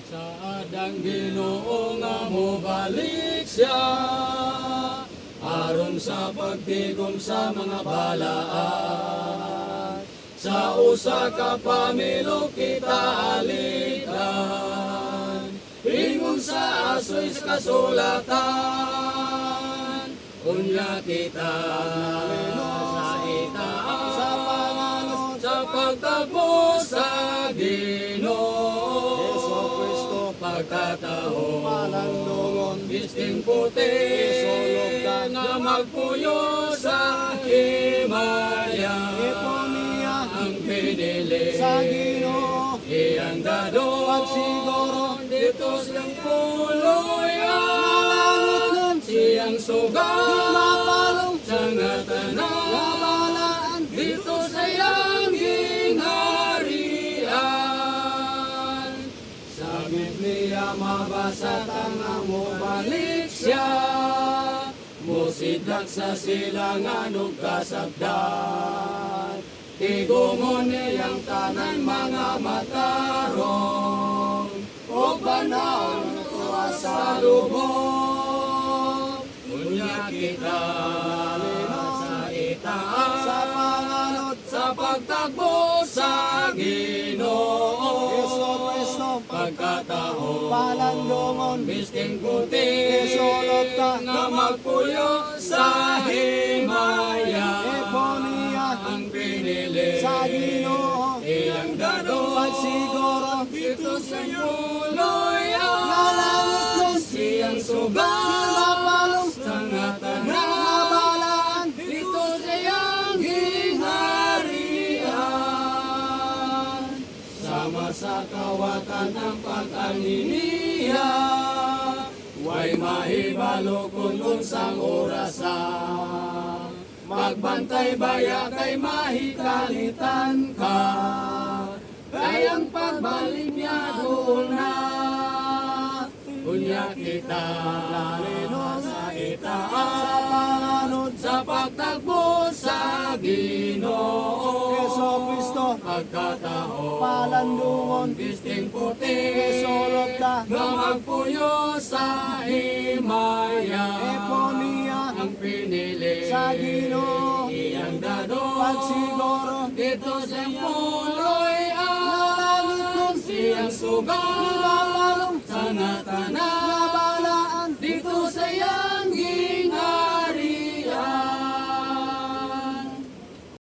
Sa adang Ginoo nga mobalik siya, aron sa pagtigom sa mga balaan. Sa usa ka pamilyo kita alitan, ingon sa asoy sa kasulatan. Unya kita sa itaas, sa panganod sa pagtagpo sa Ginoo. Yesu Kristo, Pagkataon, malandungon, bisting puti, isulog ka, nga magpuyo sa himaya. Eponiya, Ang pinili sa Ginoo, iyang dado, pagsiguro, dito siyang puloyan. malangit Siyang sugat, mapalong, sa ngatanan, kabalaan, dito sa iyang gingharian. Sa Biblia mabasa nga mobalik siya, musidak sa silangan ug kasabdan. Tigumon niyang tanan mga matarong, o panahon tuwa sa lubong. Unya kita sa itaas, sa panganod, sa pagtagpo sa Ginoo. Yesu Kristo, Pagkataon, malandungon, bisting puti, isulog ka, nga magpuyo sa himaya. Eponiya, Ang pinili sa Ginoo, iyang dado, pagsiguro, dito sa puloyan. malangit Siyang sugat, mapalong, sa ngatanan, kabalaan, dito sa iyang gingharian. Sama sa kawatan ng pag-aniniya, way mahibalo kung unsang orasan. Magbantay baya kay mahikalitan ka, kayang pagbalik niya doon na. Unya kita sa itaas, sa panganod, sa pagtagpo sa Ginoo. Yesu Kristo, Pagkataon, malandungon, bisting puti, isulog ka, nga magpuyo sa himaya. Eponiya, Ang pinili sa Ginoo, iyang dado, pagsiguro, dito sa puloy malangit siyang sugat, mapalong, sa ngatanan,